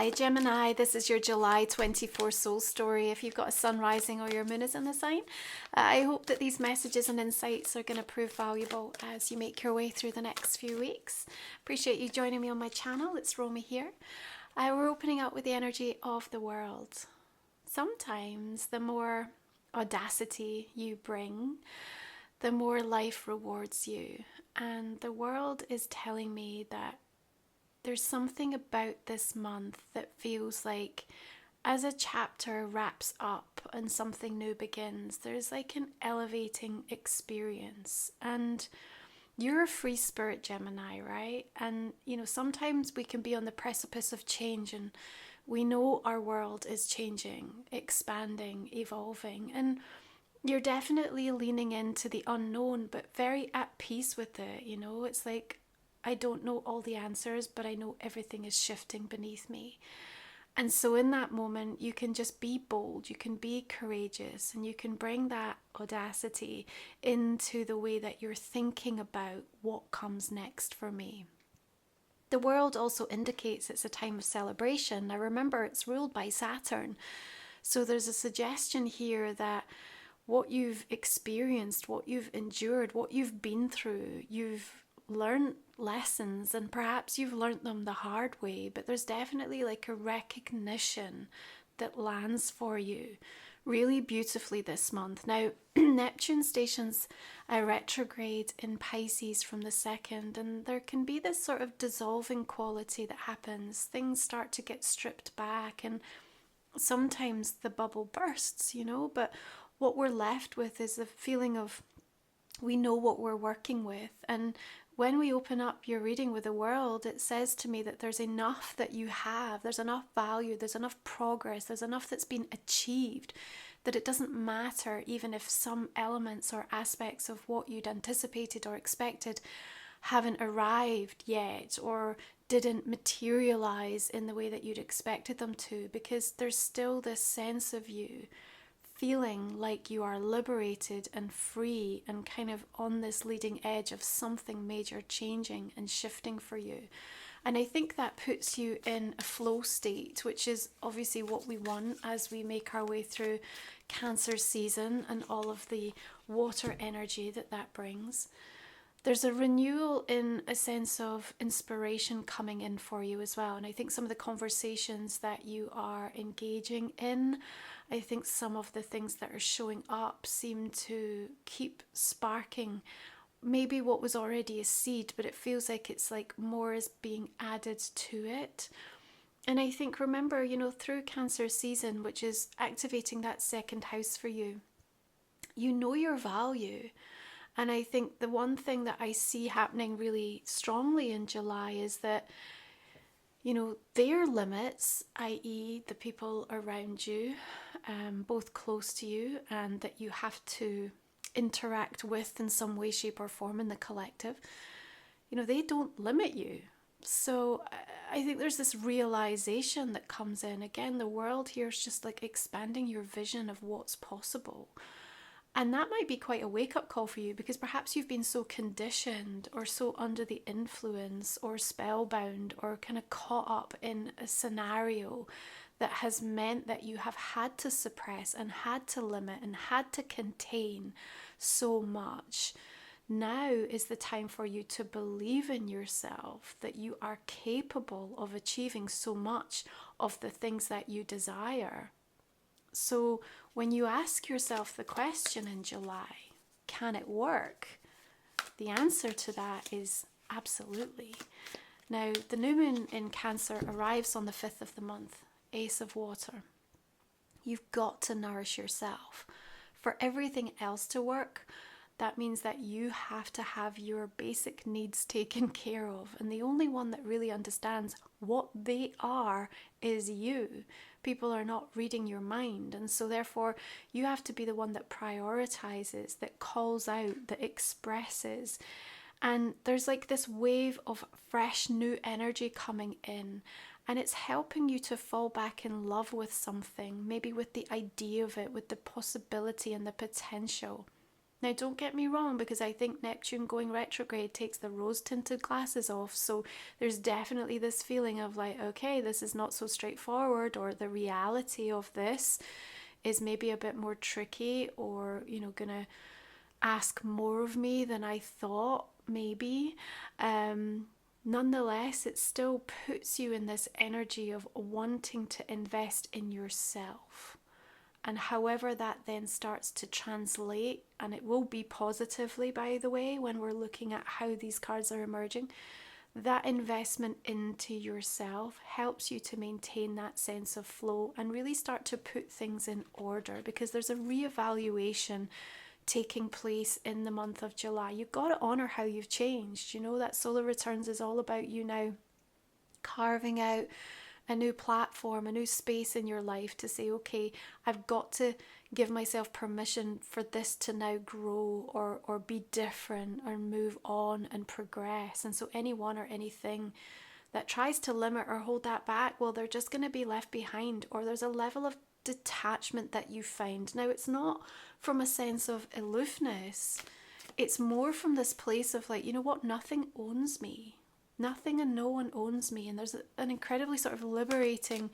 Hi Gemini, this is your July 24 soul story. If you've got a sun rising or your moon is in the sign, I hope that these messages and insights are going to prove valuable as you make your way through the next few weeks. Appreciate you joining me on my channel. It's Romy here. We're opening up with the energy of the world. Sometimes the more audacity you bring, the more life rewards you. And the world is telling me that there's something about this month that feels like as a chapter wraps up and something new begins, there's like an elevating experience. And you're a free spirit, Gemini, right? And sometimes we can be on the precipice of change, and we know our world is changing, expanding, evolving, and you're definitely leaning into the unknown, but very at peace with it. It's like, I don't know all the answers, but I know everything is shifting beneath me. And so in that moment, you can just be bold, you can be courageous, and you can bring that audacity into the way that you're thinking about what comes next for me. The world also indicates it's a time of celebration. Now remember, it's ruled by Saturn. So there's a suggestion here that what you've experienced, what you've endured, what you've been through, you've learned lessons, and perhaps you've learned them the hard way, but there's definitely like a recognition that lands for you really beautifully this month. Now, Neptune stations a retrograde in Pisces from the 2nd, and there can be this sort of dissolving quality that happens. Things start to get stripped back, and sometimes the bubble bursts, but what we're left with is a feeling of we know what we're working with. And when we open up your reading with the world, it says to me that there's enough that you have, there's enough value, there's enough progress, there's enough that's been achieved, that it doesn't matter even if some elements or aspects of what you'd anticipated or expected haven't arrived yet or didn't materialize in the way that you'd expected them to, because there's still this sense of you feeling like you are liberated and free and kind of on this leading edge of something major changing and shifting for you. And I think that puts you in a flow state, which is obviously what we want as we make our way through Cancer season and all of the water energy that brings. There's a renewal in a sense of inspiration coming in for you as well. And I think some of the conversations that you are engaging in, I think some of the things that are showing up seem to keep sparking maybe what was already a seed, but it feels like it's like more is being added to it. And I think, remember, through Cancer season, which is activating that 2nd house for you, you know your value. And I think the one thing that I see happening really strongly in July is that, their limits, i.e. the people around you, both close to you and that you have to interact with in some way, shape or form in the collective, they don't limit you. So I think there's this realization that comes in. Again, the world here is just like expanding your vision of what's possible. And that might be quite a wake-up call for you, because perhaps you've been so conditioned or so under the influence or spellbound or kind of caught up in a scenario that has meant that you have had to suppress and had to limit and had to contain so much. Now is the time for you to believe in yourself, that you are capable of achieving so much of the things that you desire. So when you ask yourself the question in July, can it work? The answer to that is absolutely. Now, the new moon in Cancer arrives on the 5th of the month, Ace of Water. You've got to nourish yourself. For everything else to work, that means that you have to have your basic needs taken care of. And the only one that really understands what they are is you. People are not reading your mind. And so therefore, you have to be the one that prioritizes, that calls out, that expresses. And there's like this wave of fresh new energy coming in. And it's helping you to fall back in love with something, maybe with the idea of it, with the possibility and the potential. Now, don't get me wrong, because I think Neptune going retrograde takes the rose-tinted glasses off. So there's definitely this feeling of like, okay, this is not so straightforward, or the reality of this is maybe a bit more tricky, or, gonna ask more of me than I thought, maybe. Nonetheless, it still puts you in this energy of wanting to invest in yourself. And however that then starts to translate, and it will be positively, by the way, when we're looking at how these cards are emerging, that investment into yourself helps you to maintain that sense of flow and really start to put things in order, because there's a reevaluation taking place in the month of July. You've got to honor how you've changed. That solar returns is all about you now carving out a new platform, a new space in your life to say, okay, I've got to give myself permission for this to now grow, or be different, or move on and progress. And so anyone or anything that tries to limit or hold that back, well, they're just going to be left behind, or there's a level of detachment that you find. Now, it's not from a sense of aloofness. It's more from this place of like, you know what, nothing owns me. Nothing and no one owns me. And there's an incredibly sort of liberating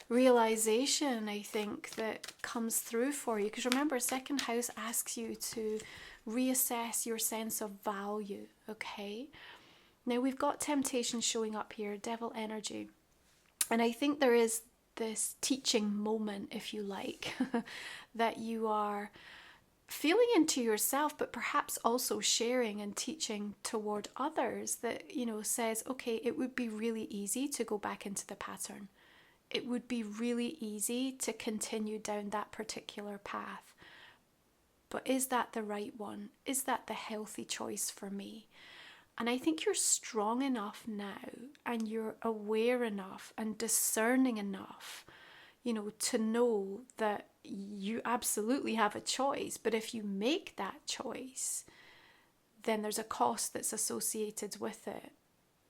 realization, I think, that comes through for you. Because remember, second house asks you to reassess your sense of value, okay? Now, we've got temptation showing up here, devil energy. And I think there is this teaching moment, if you like, that you are feeling into yourself, but perhaps also sharing and teaching toward others, that, says, okay, it would be really easy to go back into the pattern. It would be really easy to continue down that particular path. But is that the right one? Is that the healthy choice for me? And I think you're strong enough now, and you're aware enough and discerning enough, to know that you absolutely have a choice. But if you make that choice, then there's a cost that's associated with it.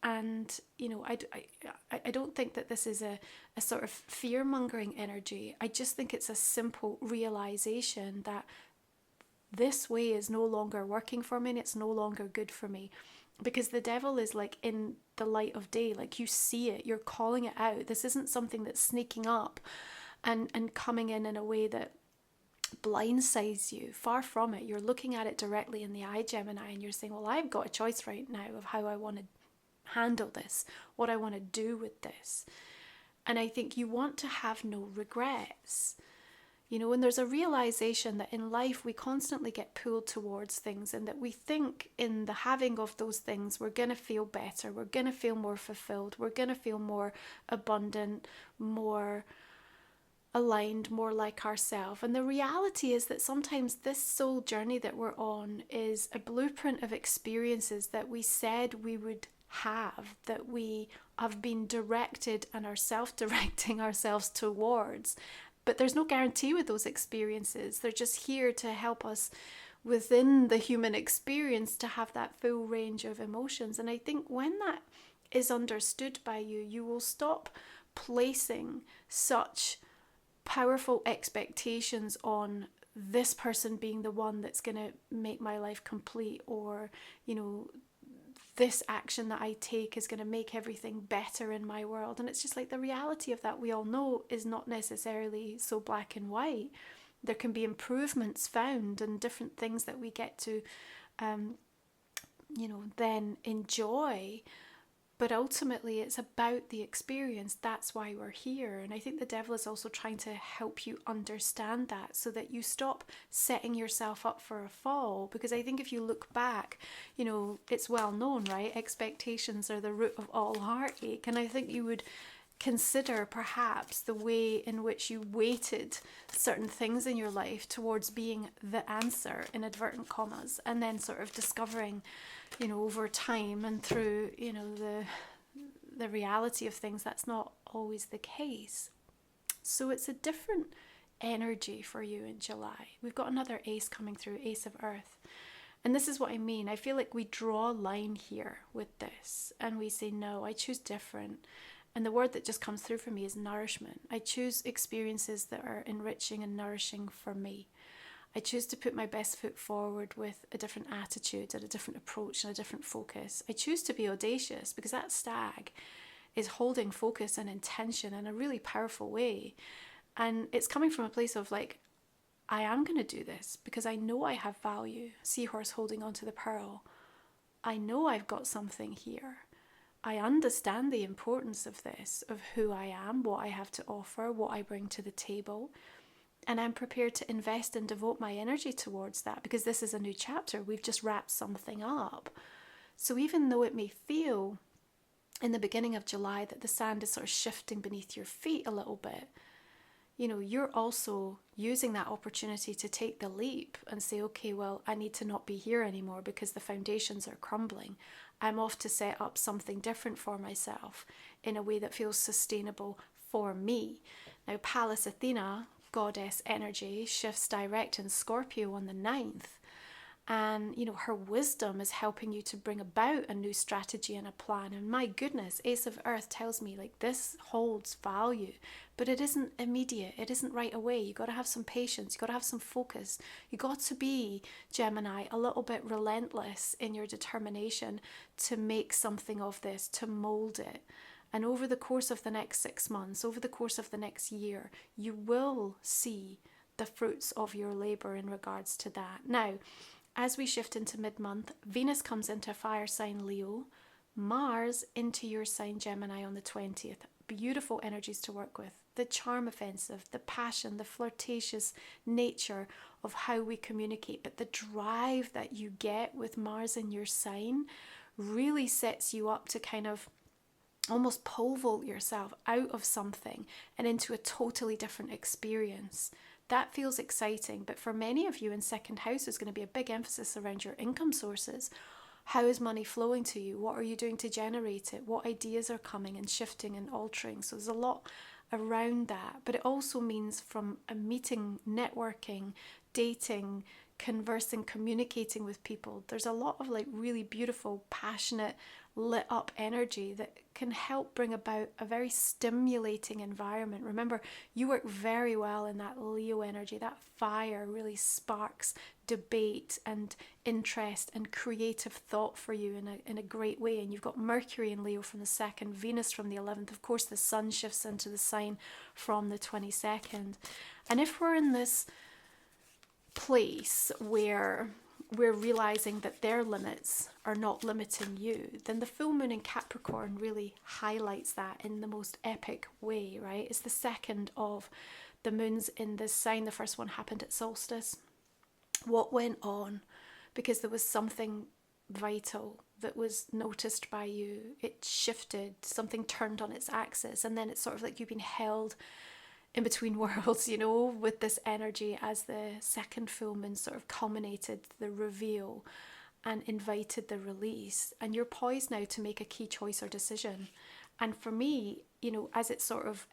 And, I don't think that this is a sort of fear-mongering energy. I just think it's a simple realization that this way is no longer working for me, and it's no longer good for me. Because the devil is like in the light of day, like you see it, you're calling it out. This isn't something that's sneaking up and coming in a way that blindsides you. Far from it. You're looking at it directly in the eye, Gemini, and you're saying, well, I've got a choice right now of how I want to handle this, what I want to do with this. And I think you want to have no regrets. And there's a realization that in life we constantly get pulled towards things, and that we think in the having of those things we're going to feel better, we're going to feel more fulfilled, we're going to feel more abundant, more aligned, more like ourselves. And the reality is that sometimes this soul journey that we're on is a blueprint of experiences that we said we would have, that we have been directed and are self-directing ourselves towards. But there's no guarantee with those experiences. They're just here to help us within the human experience to have that full range of emotions. And I think when that is understood by you, you will stop placing such powerful expectations on this person being the one that's going to make my life complete, or, this action that I take is going to make everything better in my world. And it's just like the reality of that, we all know, is not necessarily so black and white. There can be improvements found and different things that we get to, then enjoy. But ultimately, it's about the experience. That's why we're here. And I think the devil is also trying to help you understand that, so that you stop setting yourself up for a fall. Because I think if you look back, it's well known, right? Expectations are the root of all heartache. And I think you would consider perhaps the way in which you weighted certain things in your life towards being the answer, in inadvertent commas, and then sort of discovering, over time and through, the reality of things, that's not always the case. So it's a different energy for you in July. We've got another ace coming through, Ace of Earth. And this is what I mean. I feel like we draw a line here with this, and we say, no, I choose different. And the word that just comes through for me is nourishment. I choose experiences that are enriching and nourishing for me. I choose to put my best foot forward with a different attitude and a different approach and a different focus. I choose to be audacious because that stag is holding focus and intention in a really powerful way. And it's coming from a place of like, I am going to do this because I know I have value. Seahorse holding onto the pearl. I know I've got something here. I understand the importance of this, of who I am, what I have to offer, what I bring to the table. And I'm prepared to invest and devote my energy towards that because this is a new chapter. We've just wrapped something up. So even though it may feel in the beginning of July that the sand is sort of shifting beneath your feet a little bit, you know, you're also using that opportunity to take the leap and say, okay, well, I need to not be here anymore because the foundations are crumbling. I'm off to set up something different for myself in a way that feels sustainable for me. Now, Pallas Athena, goddess energy, shifts direct in Scorpio on the 9th. And, you know, her wisdom is helping you to bring about a new strategy and a plan. And my goodness, Ace of Earth tells me like this holds value, but it isn't immediate. It isn't right away. You got to have some patience. You got to have some focus. You got to be, Gemini, a little bit relentless in your determination to make something of this, to mold it. And over the course of the next 6 months, over the course of the next year, you will see the fruits of your labor in regards to that. Now, as we shift into mid-month, Venus comes into fire sign Leo, Mars into your sign Gemini on the 20th. Beautiful energies to work with. The charm offensive, the passion, the flirtatious nature of how we communicate, but the drive that you get with Mars in your sign really sets you up to kind of almost pole vault yourself out of something and into a totally different experience. That feels exciting, but for many of you in second house, there's going to be a big emphasis around your income sources. How is money flowing to you? What are you doing to generate it? What ideas are coming and shifting and altering? So there's a lot around that, but it also means from a meeting, networking, dating, conversing, communicating with people, there's a lot of like really beautiful, passionate, lit up energy that can help bring about a very stimulating environment. Remember, you work very well in that Leo energy. That fire really sparks debate and interest and creative thought for you in a great way. And you've got Mercury in Leo from the 2nd, Venus from the 11th. Of course, the sun shifts into the sign from the 22nd. And if we're in this place where we're realizing that their limits are not limiting you, then the full moon in Capricorn really highlights that in the most epic way, right? It's the second of the moons in this sign. The first one happened at solstice. What went on? Because there was something vital that was noticed by you. It shifted, something turned on its axis, and then it's sort of like you've been held in between worlds, you know, with this energy as the second full moon sort of culminated the reveal and invited the release. And you're poised now to make a key choice or decision. And for me, you know, as it's sort of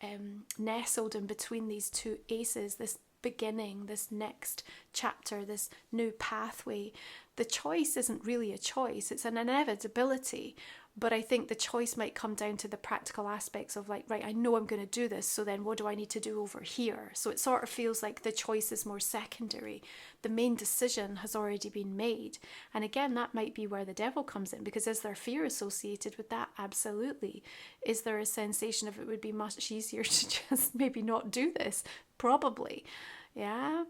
nestled in between these two aces, this beginning, this next chapter, this new pathway, the choice isn't really a choice, it's an inevitability. But I think the choice might come down to the practical aspects of like, right, I know I'm going to do this, so then what do I need to do over here? So it sort of feels like the choice is more secondary. The main decision has already been made. And again, that might be where the devil comes in, because is there fear associated with that? Absolutely. Is there a sensation of it would be much easier to just maybe not do this? Probably. Yeah.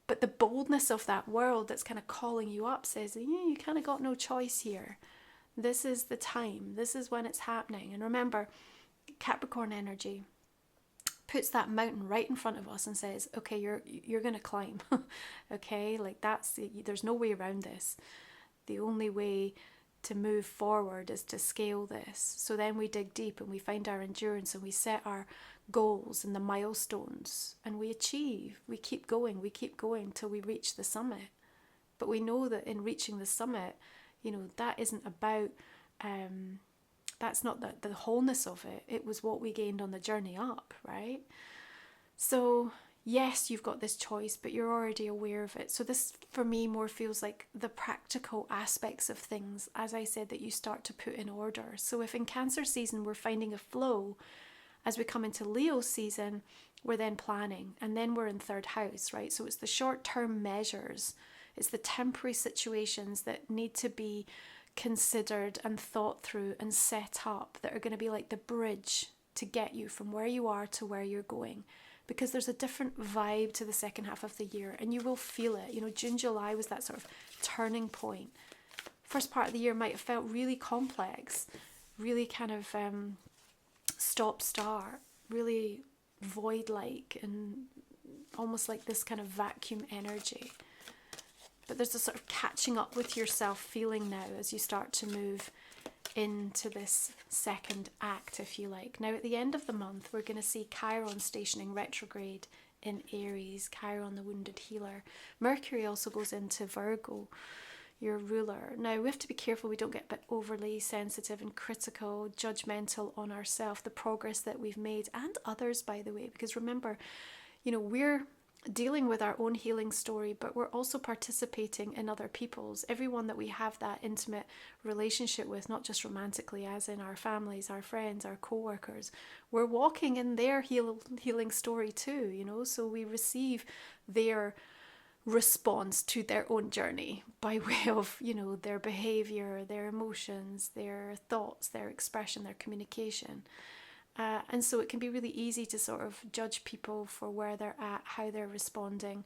But the boldness of that world that's kind of calling you up says, yeah, you kind of got no choice here. This is the time. This is when it's happening. And remember, Capricorn energy puts that mountain right in front of us and says, okay, you're going to climb. Okay, like there's no way around this. The only way to move forward is to scale this. So then we dig deep and we find our endurance and we set our goals and the milestones and we achieve. We keep going till we reach the summit. But we know that in reaching the summit, you know, that isn't about, that's not the wholeness of it. It was what we gained on the journey up, right? So yes, you've got this choice, but you're already aware of it. So this, for me, more feels like the practical aspects of things, as I said, that you start to put in order. So if in Cancer season we're finding a flow as we come into Leo season, we're then planning, and then we're in third house, right? So it's the short-term measures, it's the temporary situations that need to be considered and thought through and set up that are going to be like the bridge to get you from where you are to where you're going. Because there's a different vibe to the second half of the year, and you will feel it. You know, June, July was that sort of turning point. First part of the year might have felt really complex, really kind of stop-start, really void-like, and almost like this kind of vacuum energy. But there's a sort of catching up with yourself feeling now as you start to move into this second act, if you like. Now, at the end of the month, we're going to see Chiron stationing retrograde in Aries, Chiron the wounded healer. Mercury also goes into Virgo, your ruler. Now, we have to be careful we don't get a bit overly sensitive and critical, judgmental on ourselves, the progress that we've made, and others, by the way, because remember, you know, we're dealing with our own healing story, but we're also participating in other people's. Everyone that we have that intimate relationship with, not just romantically, as in our families, our friends, our co-workers, we're walking in their healing story too, you know, so we receive their response to their own journey by way of, you know, their behavior, their emotions, their thoughts, their expression, their communication. And so it can be really easy to sort of judge people for where they're at, how they're responding,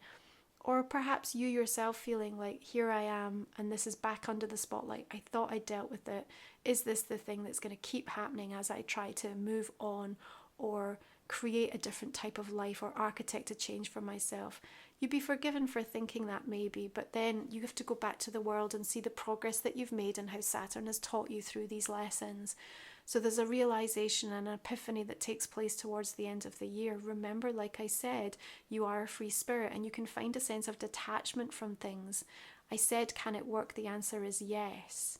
or perhaps you yourself feeling like, here I am, and this is back under the spotlight. I thought I dealt with it. Is this the thing that's going to keep happening as I try to move on or create a different type of life or architect a change for myself? You'd be forgiven for thinking that maybe, but then you have to go back to the world and see the progress that you've made and how Saturn has taught you through these lessons. So there's a realization and an epiphany that takes place towards the end of the year. Remember, like I said, you are a free spirit and you can find a sense of detachment from things. I said, can it work? The answer is yes.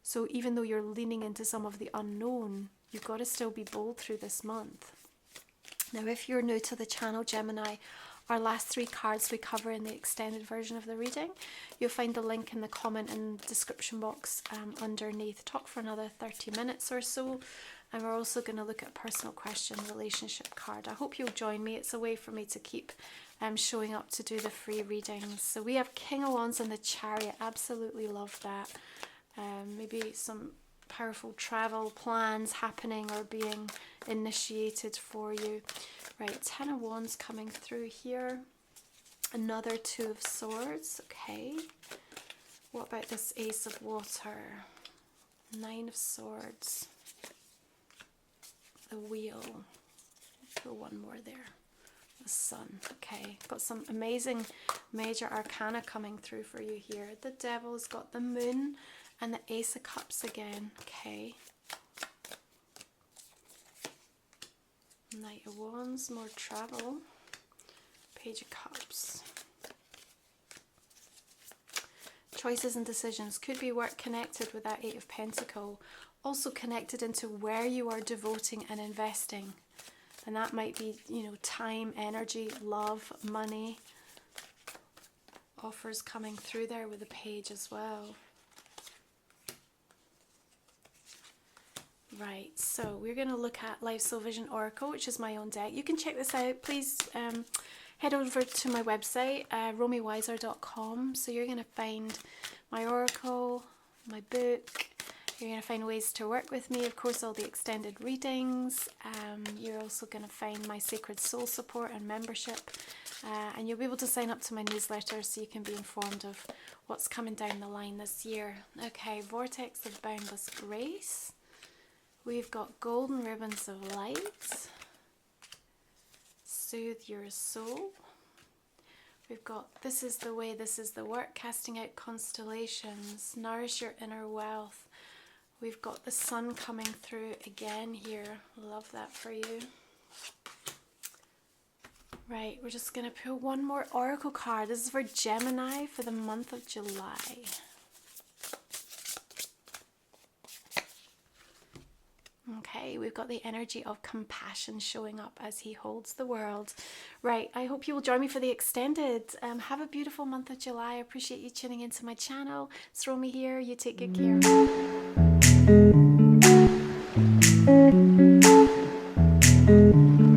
So even though you're leaning into some of the unknown, you've got to still be bold through this month. Now, if you're new to the channel, Gemini, our last 3 cards we cover in the extended version of the reading. You'll find the link in the comment and description box underneath. Talk for another 30 minutes or so. And we're also going to look at a personal question relationship card. I hope you'll join me. It's a way for me to keep showing up to do the free readings. So we have King of Wands and the Chariot. Absolutely love that. Maybe some powerful travel plans happening or being initiated for you. Right, 10 of Wands coming through here. Another 2 of Swords. Okay. What about this Ace of Water? 9 of Swords. The Wheel. Put one more there. The Sun. Okay. Got some amazing major arcana coming through for you here. The Devil's got the Moon and the Ace of Cups again. Okay. Knight of Wands, more travel. Page of Cups. Choices and decisions. Could be work connected with that 8 of Pentacles. Also connected into where you are devoting and investing. And that might be, you know, time, energy, love, money. Offers coming through there with the Page as well. Right, so we're going to look at Life Soul Vision Oracle, which is my own deck. You can check this out. Please head over to my website, romywiser.com. So you're going to find my oracle, my book. You're going to find ways to work with me. Of course, all the extended readings. You're also going to find my Sacred Soul support and membership. And you'll be able to sign up to my newsletter so you can be informed of what's coming down the line this year. Okay, Vortex of Boundless Grace. We've got Golden Ribbons of Light, Soothe Your Soul. We've got This Is the Way, This Is the Work, Casting Out Constellations, Nourish Your Inner Wealth. We've got the Sun coming through again here. Love that for you. Right, we're just going to pull one more Oracle card. This is for Gemini for the month of July. Okay, we've got the energy of compassion showing up as he holds the world. Right, I hope you will join me for the extended. Have a beautiful month of July. I appreciate you tuning into my channel. It's Romy here. You take good care. you.